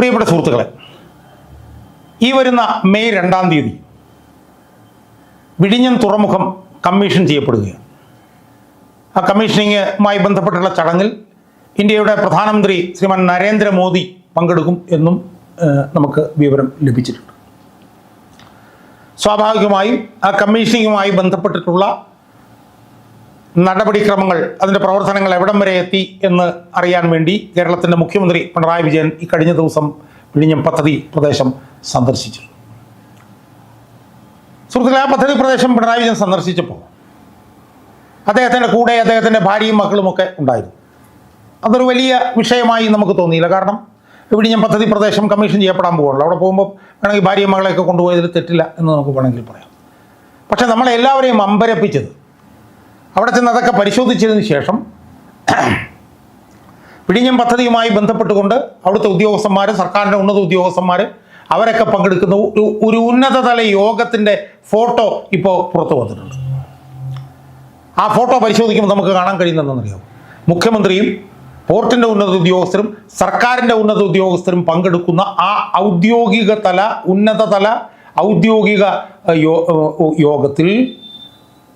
പ്രിയപ്പെട്ട സുഹൃത്തുക്കളെ, ഈ വരുന്ന മെയ് 2-ാം തീയതി വിഴിഞ്ഞം തുറമുഖം കമ്മീഷൻ ചെയ്യപ്പെടുകയാണ്. ആ കമ്മീഷനിങ്ങുമായി ബന്ധപ്പെട്ടുള്ള ചടങ്ങിൽ ഇന്ത്യയുടെ പ്രധാനമന്ത്രി ശ്രീമാൻ നരേന്ദ്രമോദി പങ്കെടുക്കും എന്നും നമുക്ക് വിവരം ലഭിച്ചിട്ടുണ്ട്. സ്വാഭാവികമായും ആ കമ്മീഷനിങ്ങുമായി ബന്ധപ്പെട്ടിട്ടുള്ള നടപടിക്രമങ്ങൾ, അതിൻ്റെ പ്രവർത്തനങ്ങൾ എവിടം വരെ എത്തി എന്ന് അറിയാൻ വേണ്ടി കേരളത്തിൻ്റെ മുഖ്യമന്ത്രി പിണറായി വിജയൻ ഈ കഴിഞ്ഞ ദിവസം വിഴിഞ്ഞം പദ്ധതി പ്രദേശം സന്ദർശിച്ചു. സുഹൃത്തുക്കളെ, ആ പദ്ധതി പ്രദേശം പിണറായി വിജയൻ സന്ദർശിച്ചപ്പോൾ അദ്ദേഹത്തിൻ്റെ കൂടെ അദ്ദേഹത്തിൻ്റെ ഭാര്യയും മക്കളുമൊക്കെ ഉണ്ടായിരുന്നു. അതൊരു വലിയ വിഷയമായി നമുക്ക് തോന്നിയില്ല. കാരണം വിഴിഞ്ഞം പദ്ധതി പ്രദേശം കമ്മീഷൻ ചെയ്യപ്പെടാൻ പോകുകയുള്ളൂ. അവിടെ പോകുമ്പോൾ വേണമെങ്കിൽ ഭാര്യയും മകളെയൊക്കെ കൊണ്ടുപോയതിൽ തെറ്റില്ല എന്ന് നമുക്ക് വേണമെങ്കിൽ പറയാം. പക്ഷേ നമ്മളെല്ലാവരെയും അമ്പരപ്പിച്ചത് അവിടെ ചെന്ന് അതൊക്കെ പരിശോധിച്ചതിന് ശേഷം വിഴിഞ്ഞം പദ്ധതിയുമായി ബന്ധപ്പെട്ടുകൊണ്ട് അവിടുത്തെ ഉദ്യോഗസ്ഥന്മാർ, സർക്കാരിൻ്റെ ഉന്നത ഉദ്യോഗസ്ഥന്മാർ അവരൊക്കെ പങ്കെടുക്കുന്ന ഒരു ഉന്നതതല യോഗത്തിൻ്റെ ഫോട്ടോ ഇപ്പോൾ പുറത്തു വന്നിട്ടുണ്ട്. ആ ഫോട്ടോ പരിശോധിക്കുമ്പോൾ നമുക്ക് കാണാൻ കഴിയുന്നതെന്നറിയാം, മുഖ്യമന്ത്രിയും പോർട്ടിൻ്റെ ഉന്നത ഉദ്യോഗസ്ഥരും സർക്കാരിൻ്റെ ഉന്നത ഉദ്യോഗസ്ഥരും പങ്കെടുക്കുന്ന ആ ഉന്നതതല ഔദ്യോഗിക യോഗത്തിൽ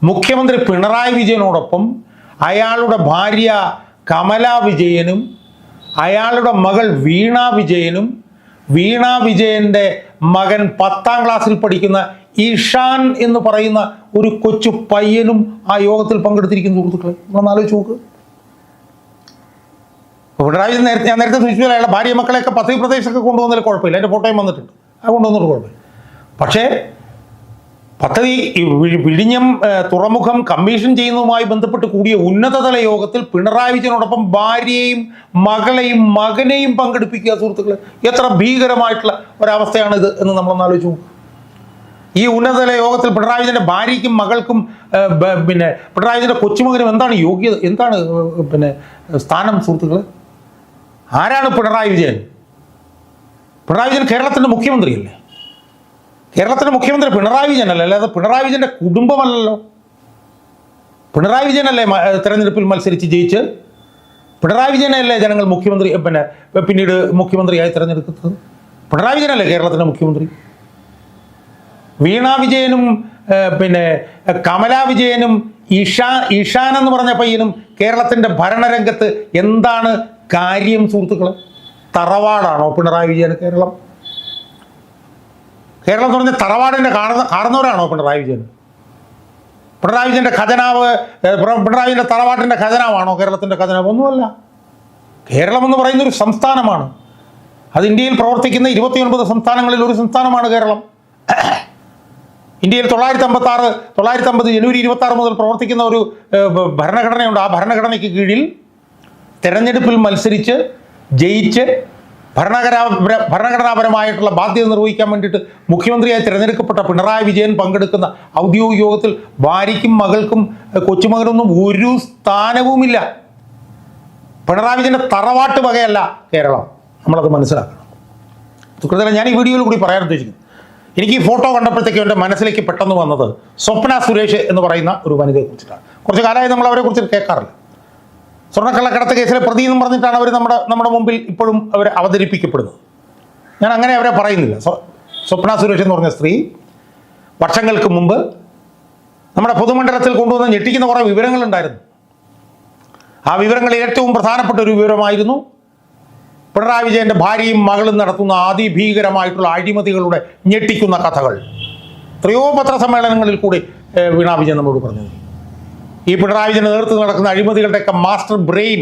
മുഖ്യമന്ത്രി പിണറായി വിജയനോടൊപ്പം അയാളുടെ ഭാര്യ കമല വിജയനും അയാളുടെ മകൾ വീണ വിജയൻ്റെ മകൻ 10-ാം ക്ലാസ്സിൽ പഠിക്കുന്ന ഇഷാൻ എന്ന് പറയുന്ന ഒരു കൊച്ചു പയ്യനും ആ യോഗത്തിൽ പങ്കെടുത്തിരിക്കുന്ന സുഹൃത്തുക്കളെ ഒന്ന് ആലോചിച്ച് നോക്ക്. പിണറായി വിജയൻ ഞാൻ നേരത്തെ സൂചിപ്പിച്ച അയാളുടെ ഭാര്യ മക്കളെയൊക്കെ പദ്ധതി പ്രദേശമൊക്കെ കൊണ്ടുവന്നതിൽ കുഴപ്പമില്ല, എൻ്റെ ഫോട്ടോയും വന്നിട്ടുണ്ട്, അത് കൊണ്ടുവന്നിട്ട് കുഴപ്പമില്ല. പക്ഷേ പദ്ധതി വിഴിഞ്ഞം തുറമുഖം കമ്മീഷൻ ചെയ്യുന്നതുമായി ബന്ധപ്പെട്ട് കൂടിയ ഉന്നതതല യോഗത്തിൽ പിണറായി വിജയനോടൊപ്പം ഭാര്യയെയും മകളെയും മകനെയും പങ്കെടുപ്പിക്കുക സുഹൃത്തുക്കളെ, എത്ര ഭീകരമായിട്ടുള്ള ഒരവസ്ഥയാണിത് എന്ന് നമ്മളൊന്ന് ആലോചിച്ചു. ഈ ഉന്നതതല യോഗത്തിൽ പിണറായി വിജയൻ്റെ ഭാര്യയ്ക്കും മകൾക്കും പിന്നെ പിണറായി വിജയൻ്റെ കൊച്ചുമകനും എന്താണ് യോഗ്യത, എന്താണ് സ്ഥാനം സുഹൃത്തുക്കളെ? ആരാണ് പിണറായി വിജയൻ? പിണറായി വിജയൻ കേരളത്തിൻ്റെ മുഖ്യമന്ത്രിയല്ലേ? കേരളത്തിൻ്റെ മുഖ്യമന്ത്രി പിണറായി വിജയനല്ലേ, അല്ലാതെ പിണറായി വിജയൻ്റെ കുടുംബമല്ലല്ലോ. പിണറായി വിജയനല്ലേ തെരഞ്ഞെടുപ്പിൽ മത്സരിച്ച് ജയിച്ച്? പിണറായി വിജയനല്ലേ ജനങ്ങൾ മുഖ്യമന്ത്രി പിന്നീട് മുഖ്യമന്ത്രിയായി തിരഞ്ഞെടുക്കുന്നത്? പിണറായി വിജയനല്ലേ കേരളത്തിൻ്റെ മുഖ്യമന്ത്രി? വീണ വിജയനും കമല വിജയനും ഇഷാൻ എന്ന് പറഞ്ഞ പയ്യനും കേരളത്തിൻ്റെ ഭരണരംഗത്ത് എന്താണ് കാര്യം സുഹൃത്തുക്കളെ? തറവാടാണോ പിണറായി വിജയന് കേരളം? കേരളം എന്ന് പറഞ്ഞാൽ തറവാടിൻ്റെ കാരണവരാണോ പിണറായി വിജയൻ? പിണറായി വിജയൻ്റെ ഖജനാവ്, പിണറായി വിജയൻ്റെ തറവാട്ടിൻ്റെ ഖജനാവാണോ കേരളത്തിൻ്റെ ഖജനാവ്? ഒന്നുമല്ല. കേരളം എന്ന് പറയുന്ന ഒരു സംസ്ഥാനമാണ്. അത് ഇന്ത്യയിൽ പ്രവർത്തിക്കുന്ന 29 സംസ്ഥാനങ്ങളിൽ ഒരു സംസ്ഥാനമാണ് കേരളം. ഇന്ത്യയിൽ 950 ജനുവരി 26 മുതൽ പ്രവർത്തിക്കുന്ന ഒരു ഭരണഘടനയുണ്ട്. ആ ഭരണഘടനയ്ക്ക് കീഴിൽ തെരഞ്ഞെടുപ്പിൽ മത്സരിച്ച് ജയിച്ച് ഭരണഘടനാപരമായിട്ടുള്ള ബാധ്യത നിർവഹിക്കാൻ വേണ്ടിയിട്ട് മുഖ്യമന്ത്രിയായി തിരഞ്ഞെടുക്കപ്പെട്ട പിണറായി വിജയൻ പങ്കെടുക്കുന്ന ഔദ്യോഗിക യോഗത്തിൽ ഭാര്യയ്ക്കും മകൾക്കും കൊച്ചുമകനൊന്നും ഒരു സ്ഥാനവുമില്ല. പിണറായി വിജയൻ്റെ തറവാട്ട് വകയല്ല കേരളം, നമ്മളത് മനസ്സിലാക്കണം. സുഹൃത്തുക്കളെ, ഞാൻ ഈ വീഡിയോയിൽ കൂടി പറയാൻ ഉദ്ദേശിക്കുന്നു, എനിക്ക് ഈ ഫോട്ടോ കണ്ടപ്പോഴത്തേക്കും എൻ്റെ മനസ്സിലേക്ക് പെട്ടെന്ന് വന്നത് സ്വപ്ന സുരേഷ് എന്ന് പറയുന്ന ഒരു വനിതയെക്കുറിച്ചിട്ടാണ്. കുറച്ച് കാലമായി നമ്മൾ അവരെക്കുറിച്ച് കേൾക്കാറില്ല. സ്വർണ്ണക്കള്ളക്കടത്ത് കേസിലെ പ്രതി എന്ന് പറഞ്ഞിട്ടാണ് അവർ നമ്മുടെ മുമ്പിൽ ഇപ്പോഴും അവർ അവതരിപ്പിക്കപ്പെടുന്നത്. ഞാൻ അങ്ങനെ അവരെ പറയുന്നില്ല. സ്വപ്ന സുരേഷ് എന്ന് പറഞ്ഞ സ്ത്രീ വർഷങ്ങൾക്ക് മുമ്പ് നമ്മുടെ പൊതുമണ്ഡലത്തിൽ കൊണ്ടുവന്ന് ഞെട്ടിക്കുന്ന കുറേ വിവരങ്ങളുണ്ടായിരുന്നു. ആ വിവരങ്ങളിൽ ഏറ്റവും പ്രധാനപ്പെട്ട ഒരു വിവരമായിരുന്നു പിണറായി വിജയൻ്റെ ഭാര്യയും മകളും നടത്തുന്ന അതിഭീകരമായിട്ടുള്ള അഴിമതികളുടെ ഞെട്ടിക്കുന്ന കഥകൾ. എത്രയോ പത്രസമ്മേളനങ്ങളിൽ കൂടി വീണ വിജയൻ നമ്മളോട് പറഞ്ഞു. ഈ പിണറായി വിജയൻ്റെ നേതൃത്വത്തിൽ നടക്കുന്ന അഴിമതികളുടെയൊക്കെ മാസ്റ്റർ ബ്രെയിൻ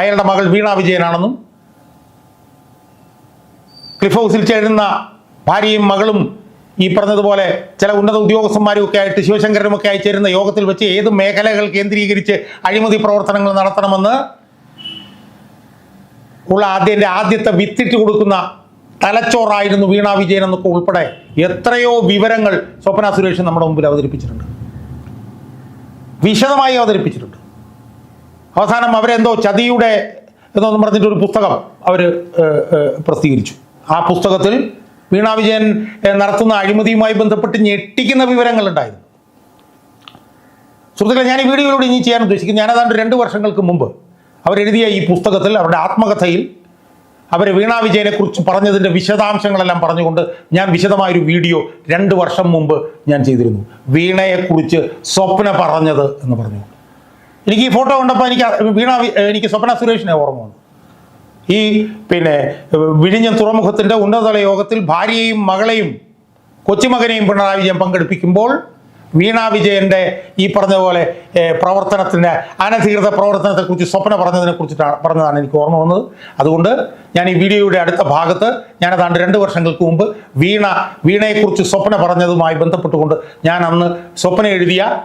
അയാളുടെ മകൾ വീണ വിജയനാണെന്നും ക്ലിഫ് ഹൗസിൽ ചേരുന്ന ഭാര്യയും മകളും ഈ പറഞ്ഞതുപോലെ ചില ഉന്നത ഉദ്യോഗസ്ഥന്മാരും ഒക്കെ ആയിട്ട് ശിവശങ്കരനുമൊക്കെ ആയി ചേരുന്ന യോഗത്തിൽ വെച്ച് ഏത് മേഖലകൾ കേന്ദ്രീകരിച്ച് അഴിമതി പ്രവർത്തനങ്ങൾ നടത്തണമെന്ന് ഉള്ള ആദ്യത്തെ വിത്തിട്ട് കൊടുക്കുന്ന തലച്ചോറായിരുന്നു വീണ വിജയൻ എന്നൊക്കെ ഉൾപ്പെടെ എത്രയോ വിവരങ്ങൾ സ്വപ്ന സുരേഷ് നമ്മുടെ മുമ്പിൽ അവതരിപ്പിച്ചിട്ടുണ്ട്, വിശദമായി അവതരിപ്പിച്ചിട്ടുണ്ട്. അവസാനം അവരെന്തോ ചതിയുടെ എന്നൊന്നും പറഞ്ഞിട്ടൊരു പുസ്തകം അവർ പ്രസിദ്ധീകരിച്ചു. ആ പുസ്തകത്തിൽ വീണ വിജയൻ നടത്തുന്ന അഴിമതിയുമായി ബന്ധപ്പെട്ട് ഞെട്ടിക്കുന്ന വിവരങ്ങളുണ്ടായിരുന്നു. സുഹൃത്തുക്കളെ, ഞാൻ ഈ വീഡിയോയിലൂടെ ഇനി ചെയ്യാൻ ഉദ്ദേശിക്കുന്നത്, ഞാനതാണ്ട് 2 വർഷങ്ങൾക്ക് മുമ്പ് അവരെഴുതിയ ഈ പുസ്തകത്തിൽ, അവരുടെ ആത്മകഥയിൽ അവർ വീണ വിജയനെക്കുറിച്ച് പറഞ്ഞതിൻ്റെ വിശദാംശങ്ങളെല്ലാം പറഞ്ഞുകൊണ്ട് ഞാൻ വിശദമായൊരു വീഡിയോ 2 വർഷം മുമ്പ് ഞാൻ ചെയ്തിരുന്നു. വീണയെക്കുറിച്ച് സ്വപ്ന പറഞ്ഞത് എന്ന് പറഞ്ഞു. എനിക്ക് ഈ ഫോട്ടോ കണ്ടപ്പോൾ എനിക്ക് സ്വപ്ന സുരേഷിനെ ഓർമ്മ വന്നു. ഈ വിഴിഞ്ഞം തുറമുഖത്തിൻ്റെ ഉന്നതതല യോഗത്തിൽ ഭാര്യയെയും മകളെയും കൊച്ചുമകനെയും പിണറായി വിജയൻ പങ്കെടുപ്പിക്കുമ്പോൾ വീണ വിജയൻ്റെ ഈ പറഞ്ഞ പോലെ പ്രവർത്തനത്തിൻ്റെ അനധികൃത പ്രവർത്തനത്തെക്കുറിച്ച് സ്വപ്ന പറഞ്ഞതാണ് എനിക്ക് ഓർമ്മ വന്നത്. അതുകൊണ്ട് ഞാൻ ഈ വീഡിയോയുടെ അടുത്ത ഭാഗത്ത് ഞാൻ ഏതാണ്ട് 2 വർഷങ്ങൾക്ക് മുമ്പ് വീണയെക്കുറിച്ച് സ്വപ്ന പറഞ്ഞതുമായി ബന്ധപ്പെട്ടുകൊണ്ട് ഞാൻ അന്ന്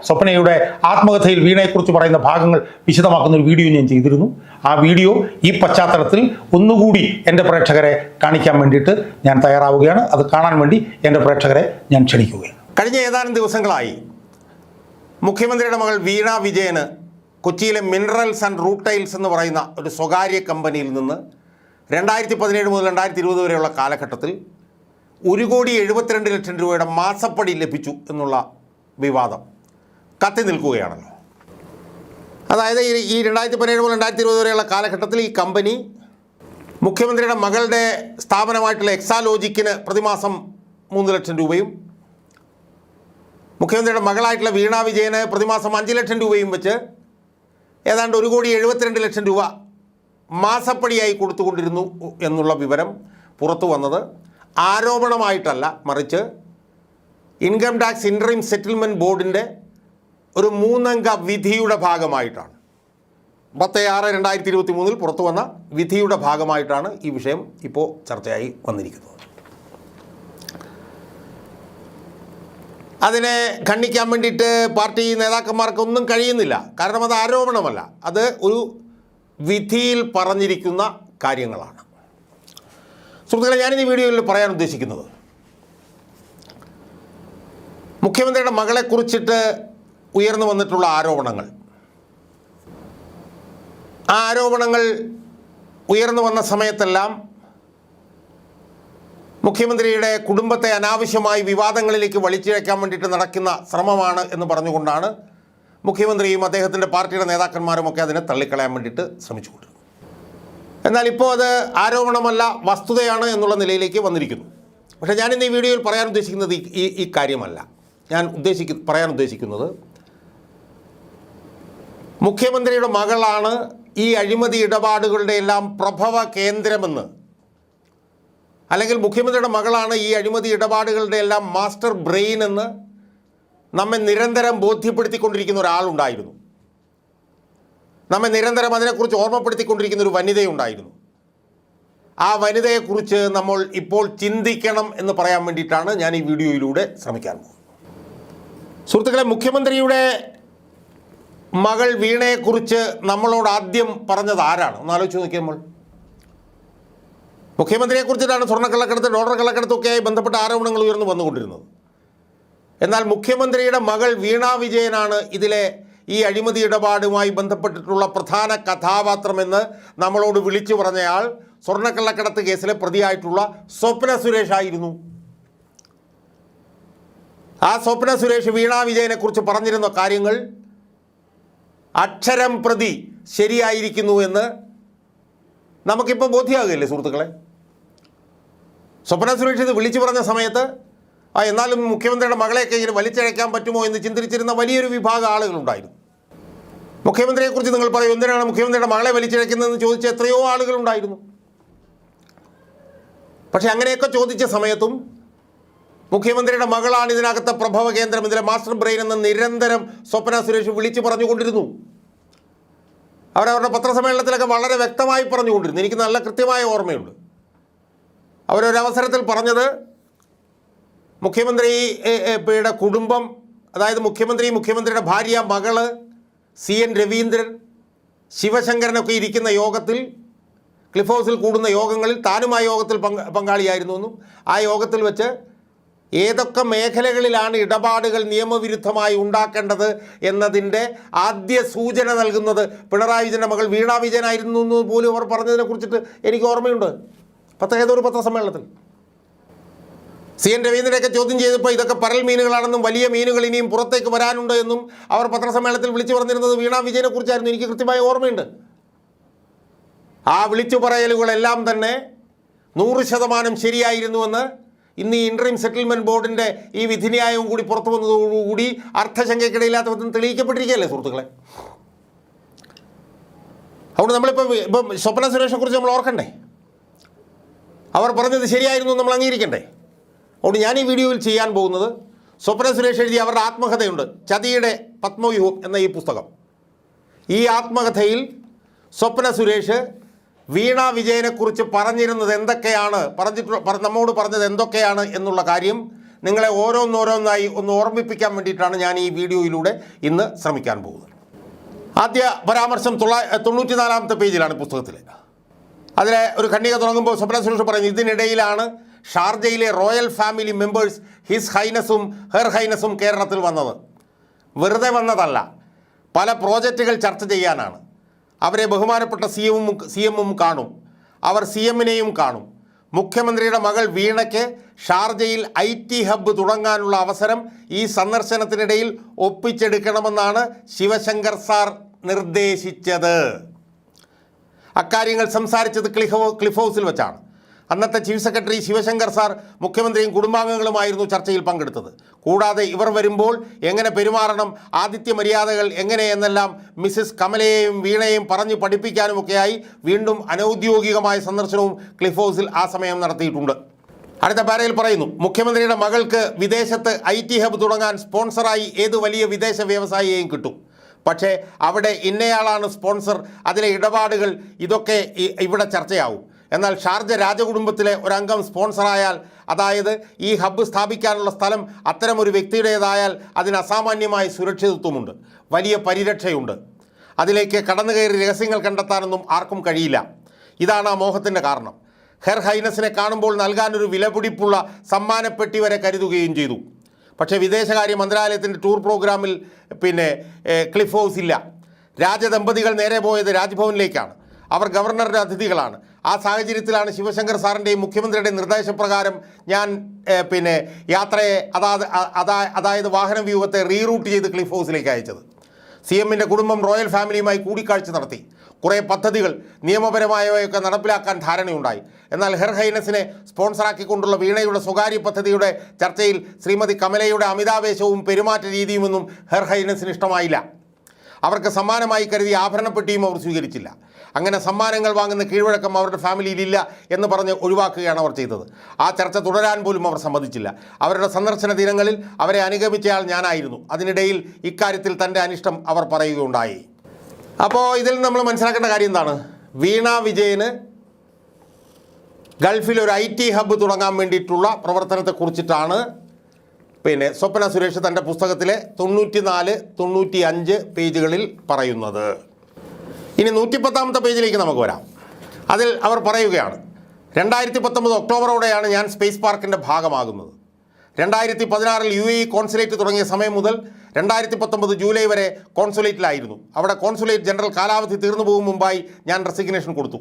സ്വപ്നയുടെ ആത്മകഥയിൽ വീണയെക്കുറിച്ച് പറയുന്ന ഭാഗങ്ങൾ വിശദമാക്കുന്ന ഒരു വീഡിയോ ഞാൻ ചെയ്തിരുന്നു. ആ വീഡിയോ ഈ പശ്ചാത്തലത്തിൽ ഒന്നുകൂടി എൻ്റെ പ്രേക്ഷകരെ കാണിക്കാൻ വേണ്ടിയിട്ട് ഞാൻ തയ്യാറാവുകയാണ്. അത് കാണാൻ വേണ്ടി എൻ്റെ പ്രേക്ഷകരെ ഞാൻ ക്ഷണിക്കുകയാണ്. കഴിഞ്ഞ ഏതാനും ദിവസങ്ങളായി മുഖ്യമന്ത്രിയുടെ മകൾ വീണ വിജയന് കൊച്ചിയിലെ മിനറൽസ് ആൻഡ് റൂട്ടൈൽസ് എന്ന് പറയുന്ന ഒരു സ്വകാര്യ കമ്പനിയിൽ നിന്ന് 2017 മുതൽ 2020 വരെയുള്ള കാലഘട്ടത്തിൽ 1,72,00,000 രൂപയുടെ മാസപ്പടി ലഭിച്ചു എന്നുള്ള വിവാദം കത്തി നിൽക്കുകയാണല്ലോ. അതായത് ഈ 2017 മുതൽ 2020 വരെയുള്ള കാലഘട്ടത്തിൽ ഈ കമ്പനി മുഖ്യമന്ത്രിയുടെ മകളുടെ സ്ഥാപനമായിട്ടുള്ള എക്സാലോജിക്കിന് പ്രതിമാസം 3 ലക്ഷം രൂപയും മുഖ്യമന്ത്രിയുടെ മകളായിട്ടുള്ള വീണ വിജയന് പ്രതിമാസം 5 ലക്ഷം രൂപയും വെച്ച് ഏതാണ്ട് 1,72,00,000 രൂപ മാസപ്പടിയായി കൊടുത്തുകൊണ്ടിരുന്നു എന്നുള്ള വിവരം പുറത്തു വന്നത് ആരോപണമായിട്ടല്ല, മറിച്ച് ഇൻകം ടാക്സ് ഇൻട്രീം സെറ്റിൽമെൻറ്റ് ബോർഡിൻ്റെ ഒരു 3-അംഗ വിധിയുടെ ഭാഗമായിട്ടാണ്. 10/6/2023 പുറത്തു വന്ന വിധിയുടെ ഭാഗമായിട്ടാണ് ഈ വിഷയം ഇപ്പോൾ ചർച്ചയായി വന്നിരിക്കുന്നത്. അതിനെ ഖണ്ഡിക്കാൻ വേണ്ടിയിട്ട് പാർട്ടി നേതാക്കന്മാർക്കൊന്നും കഴിയുന്നില്ല. കാരണം അത് ആരോപണമല്ല, അത് ഒരു വിധിയിൽ പറഞ്ഞിരിക്കുന്ന കാര്യങ്ങളാണ്. സുഹൃത്തുക്കളെ, ഞാനിത് ഈ വീഡിയോയിൽ പറയാൻ ഉദ്ദേശിക്കുന്നത് മുഖ്യമന്ത്രിയുടെ മകളെക്കുറിച്ചിട്ട് ഉയർന്നു വന്നിട്ടുള്ള ആരോപണങ്ങൾ, ആ ആരോപണങ്ങൾ ഉയർന്നു വന്ന സമയത്തെല്ലാം മുഖ്യമന്ത്രിയുടെ കുടുംബത്തെ അനാവശ്യമായി വിവാദങ്ങളിലേക്ക് വലിച്ചിഴക്കാൻ വേണ്ടിയിട്ട് നടക്കുന്ന ശ്രമമാണ് എന്ന് പറഞ്ഞുകൊണ്ടാണ് മുഖ്യമന്ത്രിയും അദ്ദേഹത്തിൻ്റെ പാർട്ടിയുടെ നേതാക്കന്മാരുമൊക്കെ അതിനെ തള്ളിക്കളയാൻ വേണ്ടിയിട്ട് ശ്രമിച്ചുകൊണ്ടിരുന്നു. എന്നാൽ ഇപ്പോൾ അത് ആരോപണമല്ല, വസ്തുതയാണ് എന്നുള്ള നിലയിലേക്ക് വന്നിരിക്കുന്നു. പക്ഷേ ഞാനിന്ന് ഈ വീഡിയോയിൽ പറയാൻ ഉദ്ദേശിക്കുന്നത് ഈ കാര്യമല്ല. ഞാൻ പറയാൻ ഉദ്ദേശിക്കുന്നത് മുഖ്യമന്ത്രിയുടെ മകളാണ് ഈ അഴിമതി ഇടപാടുകളുടെ എല്ലാം പ്രഭവ കേന്ദ്രമെന്ന്, അല്ലെങ്കിൽ മുഖ്യമന്ത്രിയുടെ മകളാണ് ഈ അഴിമതി ഇടപാടുകളുടെ എല്ലാം മാസ്റ്റർ ബ്രെയിൻ എന്ന് നമ്മെ നിരന്തരം ബോധ്യപ്പെടുത്തിക്കൊണ്ടിരിക്കുന്ന ഒരാളുണ്ടായിരുന്നു. നമ്മെ നിരന്തരം അതിനെക്കുറിച്ച് ഓർമ്മപ്പെടുത്തിക്കൊണ്ടിരിക്കുന്ന ഒരു വനിതയുണ്ടായിരുന്നു. ആ വനിതയെക്കുറിച്ച് നമ്മൾ ഇപ്പോൾ ചിന്തിക്കണം എന്ന് പറയാൻ വേണ്ടിയിട്ടാണ് ഞാൻ ഈ വീഡിയോയിലൂടെ ശ്രമിക്കാൻ പോകുന്നത്. സുഹൃത്തുക്കളെ, മുഖ്യമന്ത്രിയുടെ മകൾ വീണയെക്കുറിച്ച് നമ്മളോട് ആദ്യം പറഞ്ഞത് ആരാണ്? ഒന്ന് ആലോചിച്ച് നോക്കിയാൽ നമ്മൾ മുഖ്യമന്ത്രിയെക്കുറിച്ചിട്ടാണ് സ്വർണ്ണക്കള്ളക്കടത്ത്, ഡോളർ കള്ളക്കടത്തൊക്കെയായി ബന്ധപ്പെട്ട ആരോപണങ്ങൾ ഉയർന്നു വന്നുകൊണ്ടിരുന്നത്. എന്നാൽ മുഖ്യമന്ത്രിയുടെ മകൾ വീണ വിജയനാണ് ഇതിലെ ഈ അഴിമതി ഇടപാടുമായി ബന്ധപ്പെട്ടിട്ടുള്ള പ്രധാന കഥാപാത്രമെന്ന് നമ്മളോട് വിളിച്ചു പറഞ്ഞയാൾ സ്വർണ്ണക്കള്ളക്കടത്ത് കേസിലെ പ്രതിയായിട്ടുള്ള സ്വപ്ന സുരേഷ് ആയിരുന്നു. ആ സ്വപ്ന സുരേഷ് വീണ വിജയനെക്കുറിച്ച് പറഞ്ഞിരുന്ന കാര്യങ്ങൾ അക്ഷരം പ്രതി ശരിയായിരിക്കുന്നു എന്ന് നമുക്കിപ്പോൾ ബോധ്യമാകുകയല്ലേ സുഹൃത്തുക്കളെ? സ്വപ്ന സുരേഷ് ഇത് വിളിച്ചു പറഞ്ഞ സമയത്ത് എന്നാലും മുഖ്യമന്ത്രിയുടെ മകളെയൊക്കെ ഇങ്ങനെ വലിച്ചഴയ്ക്കാൻ പറ്റുമോ എന്ന് ചിന്തിച്ചിരുന്ന വലിയൊരു വിഭാഗം ആളുകളുണ്ടായിരുന്നു. മുഖ്യമന്ത്രിയെക്കുറിച്ച് നിങ്ങൾ പറയും, എന്തിനാണ് മുഖ്യമന്ത്രിയുടെ മകളെ വലിച്ചഴയ്ക്കുന്നതെന്ന് ചോദിച്ച എത്രയോ ആളുകളുണ്ടായിരുന്നു. പക്ഷെ അങ്ങനെയൊക്കെ ചോദിച്ച സമയത്തും മുഖ്യമന്ത്രിയുടെ മകളാണ് ഇതിനകത്തെ പ്രഭവ കേന്ദ്രം, ഇതിലെ മാസ്റ്റർ ബ്രെയിൻ എന്ന് നിരന്തരം സ്വപ്ന സുരേഷ് വിളിച്ചു പറഞ്ഞുകൊണ്ടിരുന്നു. അവരവരുടെ പത്രസമ്മേളനത്തിലൊക്കെ വളരെ വ്യക്തമായി പറഞ്ഞുകൊണ്ടിരുന്നു. എനിക്ക് നല്ല കൃത്യമായ ഓർമ്മയുണ്ട്. അവരൊരവസരത്തിൽ പറഞ്ഞത് മുഖ്യമന്ത്രിയുടെ കുടുംബം, അതായത് മുഖ്യമന്ത്രിയുടെ ഭാര്യ, മകള്, CN രവീന്ദ്രൻ, ശിവശങ്കരനൊക്കെ ഇരിക്കുന്ന യോഗത്തിൽ, ക്ലിഫ് ഹൗസിൽ കൂടുന്ന യോഗങ്ങളിൽ താനും ആ യോഗത്തിൽ പങ്കാളിയായിരുന്നു എന്നും ആ യോഗത്തിൽ വെച്ച് ഏതൊക്കെ മേഖലകളിലാണ് ഇടപാടുകൾ നിയമവിരുദ്ധമായി ഉണ്ടാക്കേണ്ടത് എന്നതിൻ്റെ ആദ്യ സൂചന നൽകുന്നത് പിണറായി വിജയൻ്റെ മകൾ വീണ വിജയനായിരുന്നു എന്ന് പോലും അവർ പറഞ്ഞതിനെക്കുറിച്ചിട്ട് എനിക്ക് ഓർമ്മയുണ്ട്. ഏതൊരു പത്രസമ്മേളനത്തിൽ CN രവീന്ദ്രനെയൊക്കെ ചോദ്യം ചെയ്തപ്പോൾ ഇതൊക്കെ പരൽ മീനുകളാണെന്നും വലിയ മീനുകൾ ഇനിയും പുറത്തേക്ക് വരാനുണ്ട് എന്നും അവർ പത്രസമ്മേളനത്തിൽ വിളിച്ചു പറഞ്ഞിരുന്നത് വീണ വിജയനെക്കുറിച്ചായിരുന്നു. എനിക്ക് കൃത്യമായ ഓർമ്മയുണ്ട്. ആ വിളിച്ചു പറയലുകളെല്ലാം തന്നെ 100% ശരിയായിരുന്നുവെന്ന് ഇന്ന് ഈ ഇൻട്രീം സെറ്റിൽമെൻറ്റ് ബോർഡിൻ്റെ ഈ വിധിന്യായവും കൂടി പുറത്തു വന്നതോടുകൂടി അർത്ഥശങ്കയ്ക്കിടയില്ലാത്ത വിധം തെളിയിക്കപ്പെട്ടിരിക്കുകയല്ലേ സുഹൃത്തുക്കളെ. അതുകൊണ്ട് ഇപ്പം സ്വപ്ന സുരേഷിനെക്കുറിച്ച് നമ്മൾ ഓർക്കണ്ടേ? അവർ പറഞ്ഞത് ശരിയായിരുന്നു നമ്മൾ അംഗീകരിക്കണ്ടേ? അതുകൊണ്ട് ഞാൻ ഈ വീഡിയോയിൽ ചെയ്യാൻ പോകുന്നത് സ്വപ്ന സുരേഷ് എഴുതിയ അവരുടെ ആത്മകഥയുണ്ട്, ചതിയുടെ പത്മവ്യൂഹം എന്ന ഈ പുസ്തകം. ഈ ആത്മകഥയിൽ സ്വപ്ന സുരേഷ് വീണ വിജയനെക്കുറിച്ച് പറഞ്ഞിരുന്നത് എന്തൊക്കെയാണ്, നമ്മോട് പറഞ്ഞത് എന്തൊക്കെയാണ് എന്നുള്ള കാര്യം നിങ്ങളെ ഓരോന്നോരോന്നായി ഒന്ന് ഓർമ്മിപ്പിക്കാൻ വേണ്ടിയിട്ടാണ് ഞാൻ ഈ വീഡിയോയിലൂടെ ഇന്ന് ശ്രമിക്കാൻ പോകുന്നത്. ആദ്യ പരാമർശം 94-ാമത്തെ പേജിലാണ് പുസ്തകത്തിൽ. അതിലെ ഒരു ഖണ്ഡിക തുടങ്ങുമ്പോൾ സ്വപ്ന സുരേഷ് പറയുന്നത്, ഇതിനിടയിലാണ് ഷാർജയിലെ റോയൽ ഫാമിലി മെമ്പേഴ്സ് ഹിസ് ഹൈനസും ഹെർ ഹൈനസും കേരളത്തിൽ വന്നത്. വെറുതെ വന്നതല്ല, പല പ്രോജക്റ്റുകൾ ചർച്ച ചെയ്യാനാണ്. അവരെ ബഹുമാനപ്പെട്ട സി എമ്മും കാണും, അവർ സി എമ്മിനെയും കാണും. മുഖ്യമന്ത്രിയുടെ മകൾ വീണയ്ക്ക് ഷാർജയിൽ IT ഹബ്ബ് തുടങ്ങാനുള്ള അവസരം ഈ സന്ദർശനത്തിനിടയിൽ ഒപ്പിച്ചെടുക്കണമെന്നാണ് ശിവശങ്കർ സാർ നിർദ്ദേശിച്ചത്. അക്കാര്യങ്ങൾ സംസാരിച്ചത് ക്ലിഫ് ഹൗസിൽ വെച്ചാണ്. അന്നത്തെ ചീഫ് സെക്രട്ടറി ശിവശങ്കർ സാർ മുഖ്യമന്ത്രിയും കുടുംബാംഗങ്ങളുമായിരുന്നു ചർച്ചയിൽ പങ്കെടുത്തത്. കൂടാതെ ഇവർ വരുമ്പോൾ എങ്ങനെ പെരുമാറണം, ആതിഥ്യ മര്യാദകൾ എങ്ങനെയെന്നെല്ലാം മിസ്സിസ് കമലയെയും വീണയെയും പറഞ്ഞു പഠിപ്പിക്കാനുമൊക്കെയായി വീണ്ടും അനൗദ്യോഗികമായ സന്ദർശനവും ക്ലിഫ് ഹൗസിൽ ആ സമയം നടത്തിയിട്ടുണ്ട്. അടുത്ത പാരയിൽ പറയുന്നു, മുഖ്യമന്ത്രിയുടെ മകൾക്ക് വിദേശത്ത് IT ഹബ്ബ് തുടങ്ങാൻ സ്പോൺസറായി ഏത് വലിയ വിദേശ വ്യവസായിയെയും കിട്ടും. പക്ഷേ അവിടെ ഇന്നയാളാണ് സ്പോൺസർ, അതിലെ ഇടപാടുകൾ ഇതൊക്കെ ഇവിടെ ചർച്ചയാവും. എന്നാൽ ഷാർജ രാജകുടുംബത്തിലെ ഒരംഗം സ്പോൺസറായാൽ, അതായത് ഈ ഹബ്ബ് സ്ഥാപിക്കാനുള്ള സ്ഥലം അത്തരമൊരു വ്യക്തിയുടേതായാൽ അതിന് അസാമാന്യമായ സുരക്ഷിതത്വമുണ്ട്, വലിയ പരിരക്ഷയുണ്ട്. അതിലേക്ക് കടന്നു കയറി രഹസ്യങ്ങൾ കണ്ടെത്താനൊന്നും ആർക്കും കഴിയില്ല. ഇതാണ് ആ മോഹത്തിൻ്റെ കാരണം. ഹെർ ഹൈനസിനെ കാണുമ്പോൾ നൽകാനൊരു വിലപിടിപ്പുള്ള സമ്മാനപ്പെട്ടി വരെ കരുതുകയും ചെയ്തു. പക്ഷേ വിദേശകാര്യ മന്ത്രാലയത്തിൻ്റെ ടൂർ പ്രോഗ്രാമിൽ ക്ലിഫ് ഹൗസ് ഇല്ല. രാജദമ്പതികൾ നേരെ പോയത് രാജ്ഭവനിലേക്കാണ്. അവർ ഗവർണറുടെ അതിഥികളാണ്. ആ സാഹചര്യത്തിലാണ് ശിവശങ്കർ സാറിൻ്റെയും മുഖ്യമന്ത്രിയുടെ നിർദ്ദേശപ്രകാരം ഞാൻ യാത്രയെ അതായത് വാഹന വ്യൂഹത്തെ റീറൂട്ട് ചെയ്ത് ക്ലിഫ് ഹൗസിലേക്ക് അയച്ചത്. CMൻ്റെ കുടുംബം റോയൽ ഫാമിലിയുമായി കൂടിക്കാഴ്ച നടത്തി. കുറേ പദ്ധതികൾ നിയമപരമായവയൊക്കെ നടപ്പിലാക്കാൻ ധാരണയുണ്ടായി. എന്നാൽ ഹെർ ഹൈനസിനെ സ്പോൺസറാക്കിക്കൊണ്ടുള്ള വീണയുടെ സ്വകാര്യ പദ്ധതിയുടെ ചർച്ചയിൽ ശ്രീമതി കമലയുടെ അമിതാവേശവും പെരുമാറ്റ രീതിയുമൊന്നും ഹെർ ഹൈനസിന് ഇഷ്ടമായില്ല. അവർക്ക് സമ്മാനമായി കരുതിയ ആഭരണപ്പെട്ടിയും അവർ സ്വീകരിച്ചില്ല. അങ്ങനെ സമ്മാനങ്ങൾ വാങ്ങുന്ന കീഴ്വഴക്കം അവരുടെ ഫാമിലിയിലില്ല എന്ന് പറഞ്ഞ് ഒഴിവാക്കുകയാണ് അവർ ചെയ്തത്. ആ ചർച്ച തുടരാൻ പോലും അവർ സമ്മതിച്ചില്ല. അവരുടെ സന്ദർശന ദിനങ്ങളിൽ അവരെ അനുഗമിച്ചയാൾ ഞാനായിരുന്നു. അതിനിടയിൽ ഇക്കാര്യത്തിൽ തൻ്റെ അനിഷ്ടം അവർ പറയുകയുണ്ടായി. അപ്പോൾ ഇതിൽ നമ്മൾ മനസ്സിലാക്കേണ്ട കാര്യം എന്താണ്? വീണ വിജയന് ഗൾഫിൽ ഒരു IT ഹബ്ബ് തുടങ്ങാൻ വേണ്ടിയിട്ടുള്ള പ്രവർത്തനത്തെക്കുറിച്ചിട്ടാണ് സ്വപ്ന സുരേഷ് തൻ്റെ പുസ്തകത്തിലെ 94-95 പേജുകളിൽ പറയുന്നത്. ഇനി 110-ാമത്തെ പേജിലേക്ക് നമുക്ക് വരാം. അതിൽ അവർ പറയുകയാണ്, 2019 ഒക്ടോബറോടെയാണ് ഞാൻ സ്പേസ് പാർക്കിൻ്റെ ഭാഗമാകുന്നത്. 2016 UAE കോൺസുലേറ്റ് തുടങ്ങിയ സമയം മുതൽ 2019 ജൂലൈ വരെ കോൺസുലേറ്റിലായിരുന്നു. അവിടെ കോൺസുലേറ്റ് ജനറൽ കാലാവധി തീർന്നു പോകും മുമ്പായി ഞാൻ റെസിഗ്നേഷൻ കൊടുത്തു.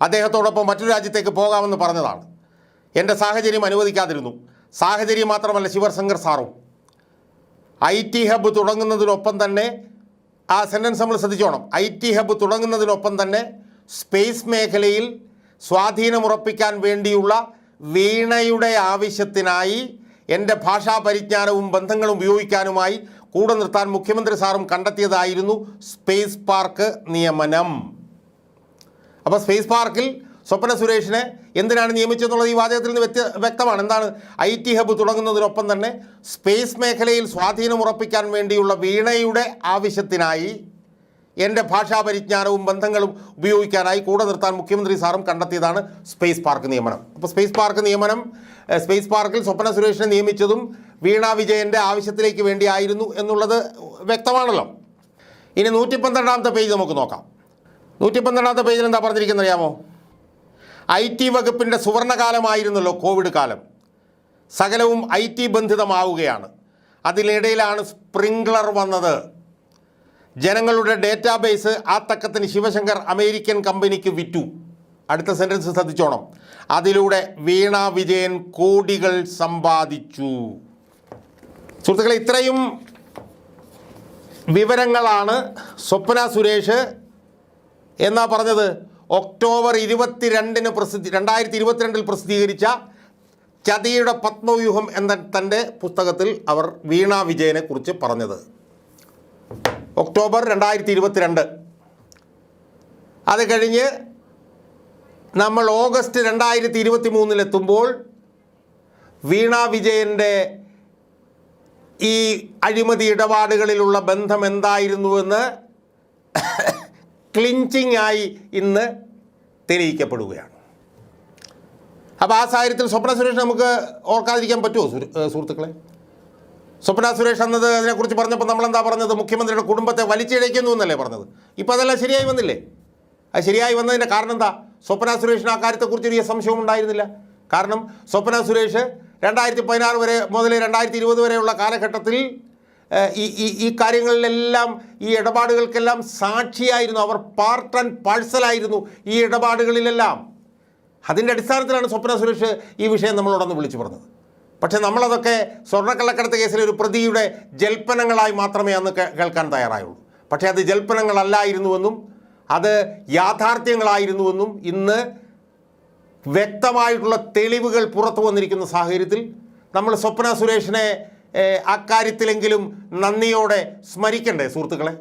അദ്ദേഹത്തോടൊപ്പം മറ്റൊരു രാജ്യത്തേക്ക് പോകാമെന്ന് പറഞ്ഞതാണ്. എൻ്റെ സാഹചര്യം അനുവദിക്കാതിരുന്നു. സാഹചര്യം മാത്രമല്ല, ശിവശങ്കർ സാറും. IT ഹബ്ബ് തുടങ്ങുന്നതിനൊപ്പം തന്നെ, ആ സെൻറ്റൻസ് നമ്മൾ ശ്രദ്ധിച്ചോണം, IT ഹബ്ബ് തുടങ്ങുന്നതിനൊപ്പം തന്നെ സ്പേസ് മേഖലയിൽ സ്വാധീനമുറപ്പിക്കാൻ വേണ്ടിയുള്ള വീണയുടെ ആവശ്യത്തിനായി എൻ്റെ ഭാഷാ പരിജ്ഞാനവും ബന്ധങ്ങളും ഉപയോഗിക്കാനുമായി കൂടെ നിർത്താൻ മുഖ്യമന്ത്രി സാറും കണ്ടെത്തിയതായിരുന്നു സ്പേസ് പാർക്ക് നിയമനം. അപ്പോൾ സ്പേസ് പാർക്കിൽ സ്വപ്ന സുരേഷിനെ എന്തിനാണ് നിയമിച്ചതെന്നുള്ളത് ഈ വാചകത്തിൽ നിന്ന് വ്യക്തമാണ്. എന്താണ്? IT ഹബ്ബ് തുടങ്ങുന്നതിനൊപ്പം തന്നെ സ്പേസ് മേഖലയിൽ സ്വാധീനം ഉറപ്പിക്കാൻ വേണ്ടിയുള്ള വീണയുടെ ആവശ്യത്തിനായി എൻ്റെ ഭാഷാ പരിജ്ഞാനവും ബന്ധങ്ങളും ഉപയോഗിക്കാനായി കൂടെ നിർത്താൻ മുഖ്യമന്ത്രി സാറും കണ്ടെത്തിയതാണ് സ്പേസ് പാർക്ക് നിയമനം. അപ്പോൾ സ്പേസ് പാർക്കിൽ സ്വപ്ന സുരേഷിനെ നിയമിച്ചതും വീണ വിജയൻ്റെ ആവശ്യത്തിലേക്ക് വേണ്ടിയായിരുന്നു എന്നുള്ളത് വ്യക്തമാണല്ലോ. ഇനി 112-ാമത്തെ പേജ് നമുക്ക് നോക്കാം. 112-ാമത്തെ പേജിൽ എന്താ പറഞ്ഞിരിക്കുന്നത് അറിയാമോ? IT വകുപ്പിൻ്റെ സുവർണകാലമായിരുന്നല്ലോ കോവിഡ് കാലം. സകലവും IT ബന്ധിതമാവുകയാണ്. അതിനിടയിലാണ് സ്പ്രിംഗ്ലർ വന്നത്. ജനങ്ങളുടെ ഡേറ്റാബേസ് ആ തക്കത്തിന് ശിവശങ്കർ അമേരിക്കൻ കമ്പനിക്ക് വിറ്റു. അടുത്ത സെൻറ്റൻസ് ശ്രദ്ധിച്ചോണം. അതിലൂടെ വീണ വിജയൻ കോടികൾ സമ്പാദിച്ചു. സുഹൃത്തുക്കളെ, ഇത്രയും വിവരങ്ങളാണ് സ്വപ്ന സുരേഷ് എന്നാ പറഞ്ഞത് ഒക്ടോബർ 2022 പ്രസിദ്ധീകരിച്ച ചതിയുടെ പത്മവ്യൂഹം എന്ന തൻ്റെ പുസ്തകത്തിൽ അവർ വീണ വിജയനെ കുറിച്ച് പറഞ്ഞത്. ഒക്ടോബർ 2022. അത് കഴിഞ്ഞ് നമ്മൾ ഓഗസ്റ്റ് 2023 വീണ വിജയൻ്റെ ഈ അഴിമതി ഇടപാടുകളിലുള്ള ബന്ധം എന്തായിരുന്നുവെന്ന് ക്ലിഞ്ചിങ് ആയി ഇന്ന് തെളിയിക്കപ്പെടുകയാണ്. അപ്പോൾ ആ സാഹചര്യത്തിൽ സ്വപ്ന സുരേഷ് നമുക്ക് ഓർക്കാതിരിക്കാൻ പറ്റുമോ സുഹൃത്തുക്കളെ? സ്വപ്ന സുരേഷ് എന്നത് അതിനെക്കുറിച്ച് പറഞ്ഞപ്പോൾ നമ്മളെന്താ പറഞ്ഞത്? മുഖ്യമന്ത്രിയുടെ കുടുംബത്തെ വലിച്ചിഴയ്ക്കുന്നു എന്നല്ലേ പറഞ്ഞത്. ഇപ്പോൾ അതെല്ലാം ശരിയായി വന്നില്ലേ? അത് ശരിയായി വന്നതിൻ്റെ കാരണം എന്താ? സ്വപ്ന സുരേഷിന് ആ കാര്യത്തെക്കുറിച്ച് വലിയ സംശയം ഉണ്ടായിരുന്നില്ല. കാരണം സ്വപ്ന സുരേഷ് 2016 വരെ മുതൽ 2020 വരെയുള്ള കാലഘട്ടത്തിൽ ഈ കാര്യങ്ങളിലെല്ലാം ഈ ഇടപാടുകൾക്കെല്ലാം സാക്ഷിയായിരുന്നു. അവർ പാർട്ട് ആൻഡ് പാഴ്സലായിരുന്നു ഈ ഇടപാടുകളിലെല്ലാം. അതിൻ്റെ അടിസ്ഥാനത്തിലാണ് സ്വപ്ന സുരേഷ് ഈ വിഷയം നമ്മളോടൊന്ന് വിളിച്ചു പറഞ്ഞത്. പക്ഷേ നമ്മളതൊക്കെ സ്വർണ്ണക്കള്ളക്കടത്ത് കേസിലെ ഒരു പ്രതിയുടെ ജൽപ്പനങ്ങളായി മാത്രമേ അന്ന് കേൾക്കാൻ തയ്യാറായുള്ളൂ. പക്ഷേ അത് ജൽപ്പനങ്ങളല്ലായിരുന്നുവെന്നും അത് യാഥാർത്ഥ്യങ്ങളായിരുന്നുവെന്നും ഇന്ന് വ്യക്തമായിട്ടുള്ള തെളിവുകൾ പുറത്തു വന്നിരിക്കുന്ന സാഹചര്യത്തിൽ നമ്മൾ സ്വപ്ന സുരേഷിനെ അക്കാര്യത്തിലെങ്കിലും നന്ദിയോടെ സ്മരിക്കണ്ടേ സുഹൃത്തുക്കളെ?